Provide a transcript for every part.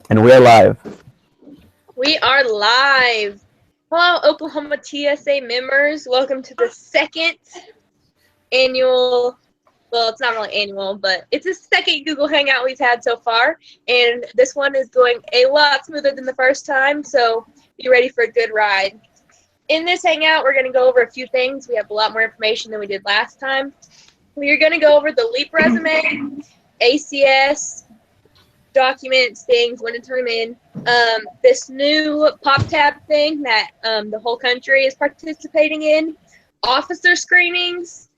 And we're live. We are live. Hello, Oklahoma TSA members. Welcome to the second annual, well, it's not really annual, but it's the second Google Hangout we've had so far. And this one is going a lot smoother than the first time, so be ready for a good ride. In this Hangout, we're going to go over a few things. We have a lot more information than we did last time. We're going to go over the LEAP resume, ACS, documents, things, when to turn them in. This new pop tab thing that the whole country is participating in, officer screenings,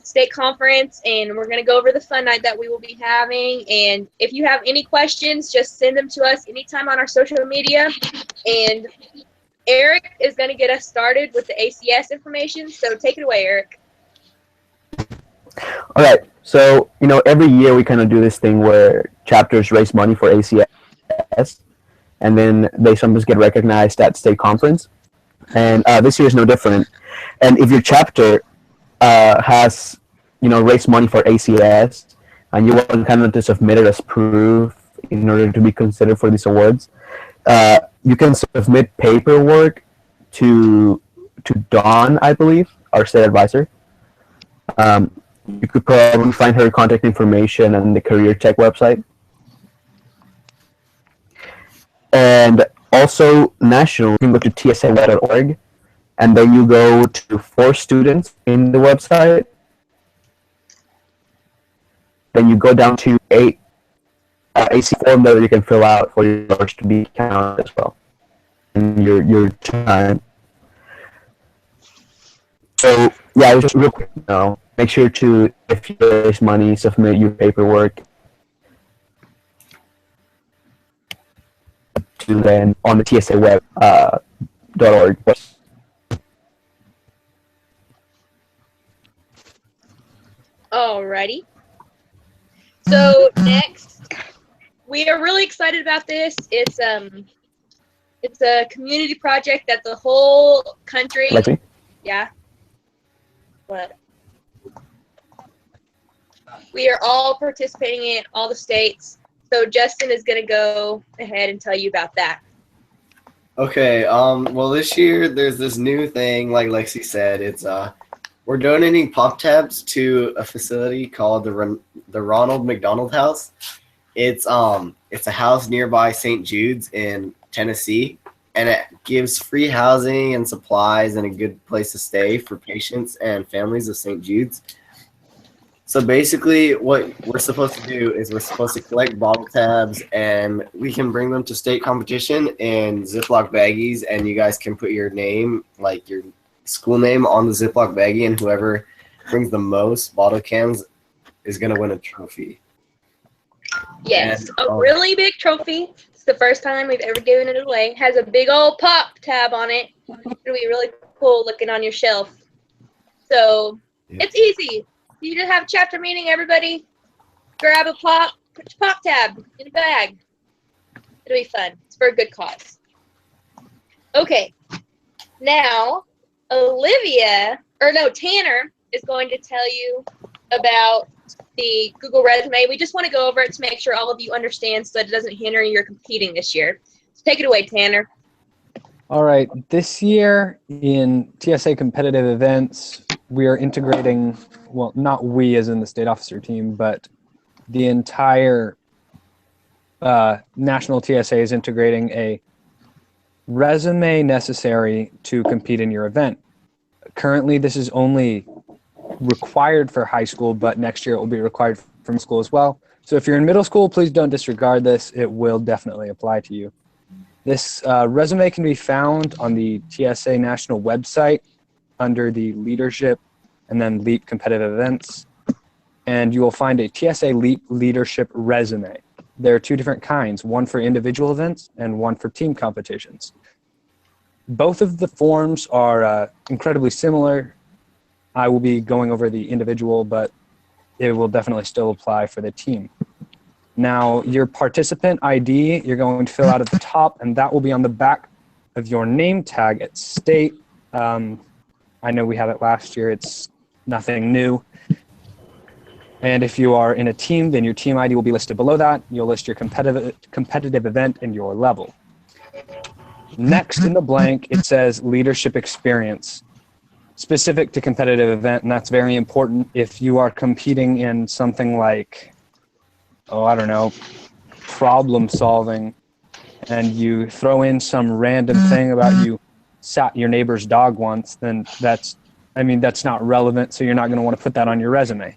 state conference, and we're going to go over the fun night that we will be having. And if you have any questions, just send them to us anytime on our social media. And Eric is going to get us started with the ACS information, so take it away, Eric. All right. So, every year we kind of do this thing where chapters raise money for ACS, and then they sometimes get recognized at state conference. And this year is no different. And if your chapter has, raised money for ACS, and you want kind of to submit it as proof in order to be considered for these awards, you can submit paperwork to Dawn, I believe, our state advisor. You could probably find her contact information on the Career Tech website. And also national, you can go to tsaweb.org, and then you go to for students in the website. Then you go down to AC form that you can fill out for yours to be counted as well in your time. So yeah, just real quick now. Make sure to, if you raise money, submit your paperwork to then on the TSA web .org. Alrighty. So next, we are really excited about this. It's a community project that the whole country. Lexi? Yeah. What? We are all participating in all the states. So Justin is going to go ahead and tell you about that. Okay, well this year there's this new thing, like Lexi said, it's we're donating pop tabs to a facility called the Ronald McDonald House. It's a house nearby St. Jude's in Tennessee, and it gives free housing and supplies and a good place to stay for patients and families of St. Jude's. So basically what we're supposed to do is we're supposed to collect bottle tabs, and we can bring them to state competition in Ziploc baggies, and you guys can put your name, like your school name, on the Ziploc baggie, and whoever brings the most bottle cans is going to win a trophy. Yes, and, a really big trophy. It's the first time we've ever given it away. It has a big old pop tab on it. It'll be really cool looking on your shelf. So It's easy. You just have a chapter meeting, everybody grab a pop, put your pop tab in a bag. It'll be fun. It's for a good cause. Okay, now Tanner is going to tell you about the Google resume. We just want to go over it to make sure all of you understand so that it doesn't hinder your competing this year. So take it away, Tanner. All right, this year in TSA competitive events, we are integrating, well, not we as in the state officer team, but the entire national TSA is integrating a resume necessary to compete in your event. Currently, this is only required for high school, but next year it will be required from school as well. So if you're in middle school, please don't disregard this. It will definitely apply to you. This resume can be found on the TSA national website under the leadership and then LEAP competitive events. And you will find a TSA LEAP leadership resume. There are two different kinds, one for individual events and one for team competitions. Both of the forms are incredibly similar. I will be going over the individual, but it will definitely still apply for the team. Now, your participant ID, you're going to fill out at the top, and that will be on the back of your name tag at state. I know we had it last year. It's nothing new. And if you are in a team, then your team ID will be listed below that. You'll list your competitive event and your level. Next in the blank, it says leadership experience, specific to competitive event, and that's very important. If you are competing in something like, I don't know, problem solving, and you throw in some random thing about you sat your neighbor's dog once, then that's not relevant, so you're not going to want to put that on your resume.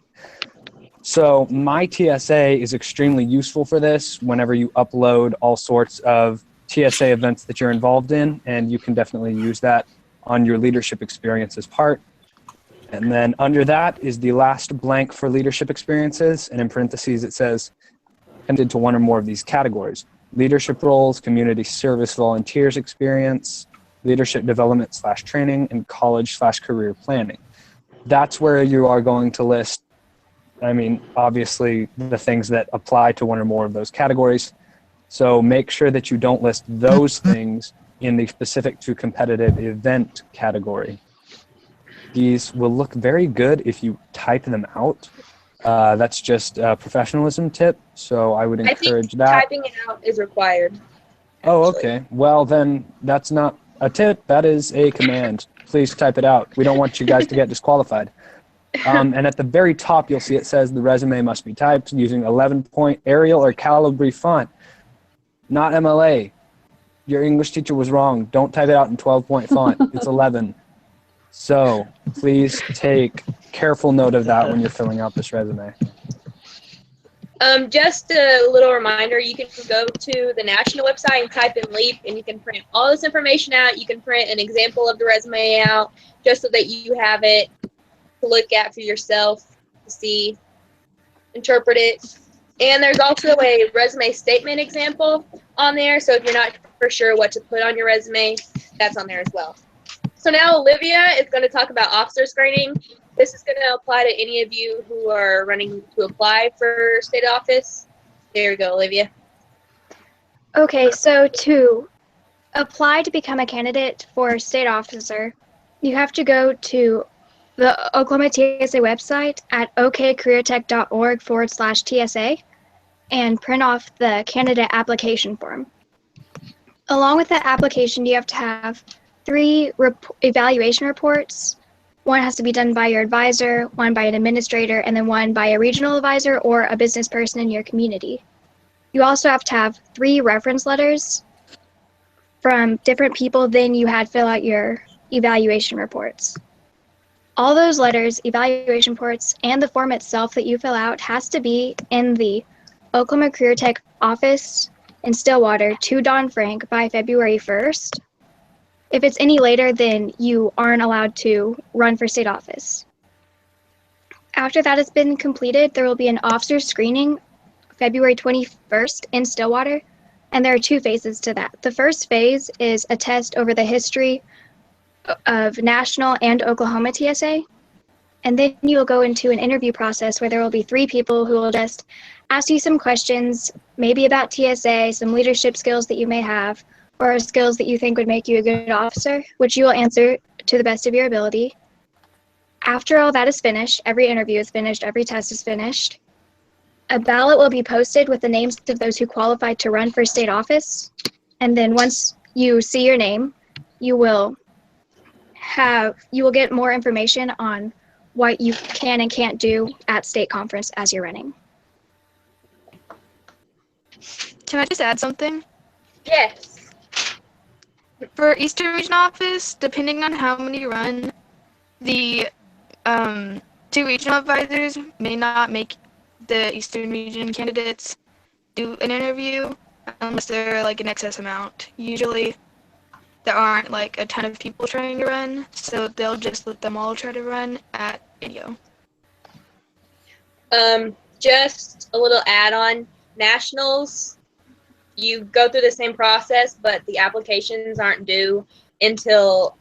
So my TSA is extremely useful for this whenever you upload all sorts of TSA events that you're involved in, and you can definitely use that on your leadership experiences part. And then under that is the last blank for leadership experiences, and in parentheses it says attended to one or more of these categories: leadership roles, community service volunteers experience, leadership development / training, and college / career planning. That's where you are going to list, obviously, the things that apply to one or more of those categories. So make sure that you don't list those things in the specific to competitive event category. These will look very good if you type them out. That's just a professionalism tip, so I would encourage that. Typing it out is required. Oh, okay. Well, then that's not a tip. That is a command. Please type it out. We don't want you guys to get disqualified. And at the very top, you'll see it says the resume must be typed using 11-point Arial or Calibri font, not MLA. Your English teacher was wrong. Don't type it out in 12-point font. It's 11. So please take careful note of that when you're filling out this resume. Just a little reminder, you can go to the national website and type in LEAP, and you can print all this information out. You can print an example of the resume out just so that you have it to look at for yourself, to see, interpret it. And there's also a resume statement example on there, so if you're not for sure what to put on your resume, that's on there as well. So now Olivia is going to talk about officer screening. This is going to apply to any of you who are running to apply for state office. There you go, Olivia. Okay, so to apply to become a candidate for state officer, you have to go to the Oklahoma TSA website at okcareertech.org/TSA and print off the candidate application form. Along with that application, you have to have 3 evaluation reports. One has to be done by your advisor, one by an administrator, and then one by a regional advisor or a business person in your community. You also have to have 3 reference letters from different people, then you had fill out your evaluation reports. All those letters, evaluation reports, and the form itself that you fill out has to be in the Oklahoma Career Tech office in Stillwater to Don Frank by February 1st. If it's any later, then you aren't allowed to run for state office. After that has been completed, there will be an officer screening February 21st in Stillwater, and there are 2 phases to that. The first phase is a test over the history of national and Oklahoma TSA, and then you'll go into an interview process where there will be 3 people who will just ask you some questions, maybe about TSA, some leadership skills that you may have, or skills that you think would make you a good officer, which you will answer to the best of your ability. After all that is finished, every interview is finished, every test is finished, a ballot will be posted with the names of those who qualified to run for state office, and then once you see your name, you will get more information on what you can and can't do at state conference as you're running. Can I just add something? Yes. For Eastern Region Office, depending on how many you run, the 2 regional advisors may not make the Eastern Region candidates do an interview unless they're like an excess amount. Usually there aren't like a ton of people trying to run, so they'll just let them all try to run at video. Just a little add-on. Nationals, you go through the same process, but the applications aren't due until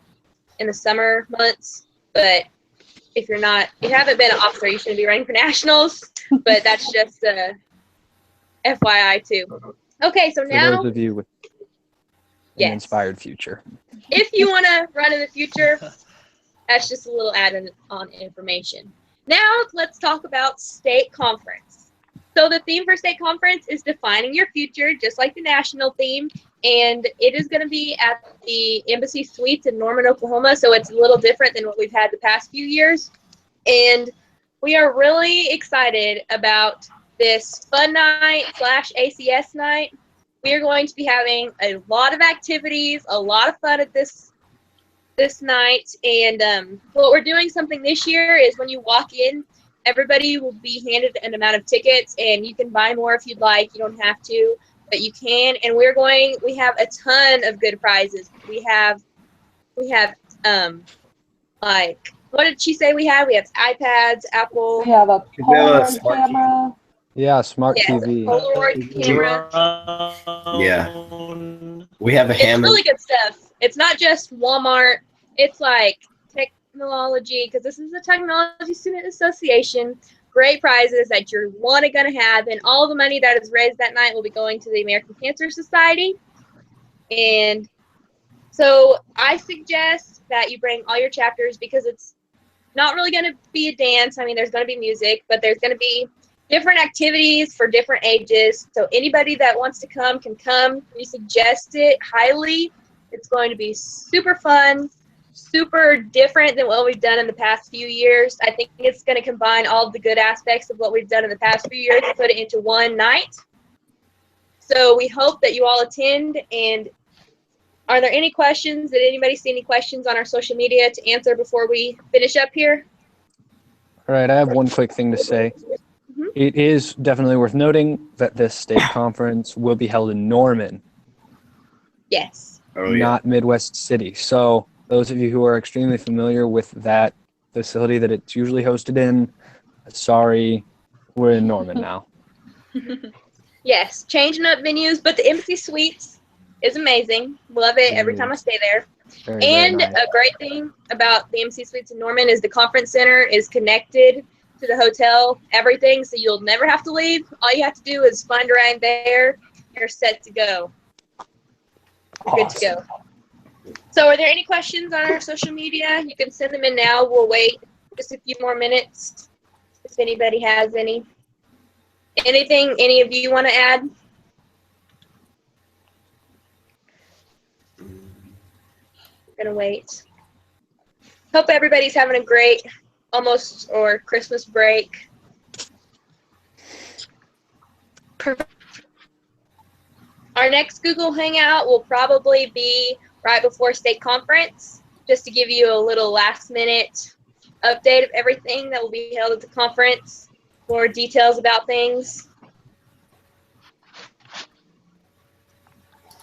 in the summer months. But if you haven't been an officer, you shouldn't be running for nationals. But that's just a FYI too. Okay, so now For those of you with an inspired future. If you want to run in the future, that's just a little add-on information. Now let's talk about state conference. So the theme for state conference is defining your future, just like the national theme, and it is going to be at the Embassy Suites in Norman, Oklahoma, so it's a little different than what we've had the past few years. And we are really excited about this fun night / ACS night. We are going to be having a lot of activities, a lot of fun at this night. And what we're doing something this year is when you walk in, everybody will be handed an amount of tickets, and you can buy more if you'd like. You don't have to, but you can. And we have a ton of good prizes. We have like, what did she say we have? We have iPads, Apple. We have a We have a Polaroid smart camera. Yeah, smart Yes, TV. Polaroid camera. Yeah. We have a It's Hammond. really good stuff. It's not just Walmart. It's like technology, because this is the Technology Student Association. Great prizes that you're going to have, and all the money that is raised that night will be going to the American Cancer Society. And so I suggest that you bring all your chapters, because it's not really going to be a dance. I mean, there's going to be music, but there's going to be different activities for different ages. So anybody that wants to come can come. We suggest it highly. It's going to be super fun, super different than what we've done in the past few years. I think it's going to combine all of the good aspects of what we've done in the past few years and put it into one night. So we hope that you all attend. And are there any questions? Did anybody see any questions on our social media to answer before we finish up here? All right, I have one quick thing to say. Mhm. It is definitely worth noting that this state conference will be held in Norman, Yes. Oh, yeah. not Midwest City. So those of you who are extremely familiar with that facility that it's usually hosted in, sorry, we're in Norman now. Yes, changing up venues, but the Embassy Suites is amazing. Love it every time I stay there. Very, And very nice. a great thing about the Embassy Suites in Norman is the conference center is connected to the hotel, everything, so you'll never have to leave. All you have to do is find around there. You're set to go. You're good to go. So are there any questions on our social media? You can send them in now. We'll wait just a few more minutes if anybody has any. Anything any of you want to add? Gonna wait. Hope everybody's having a great almost or Christmas break. Perfect. Our next Google Hangout will probably be right before state conference, just to give you a little last minute update of everything that will be held at the conference, more details about things.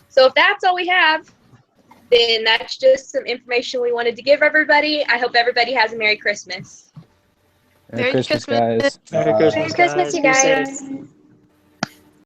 So if that's all we have, then that's just some information we wanted to give everybody. I hope everybody has a Merry Christmas. Merry Christmas, guys. Merry Merry Christmas, Christmas, you Be guys. safe.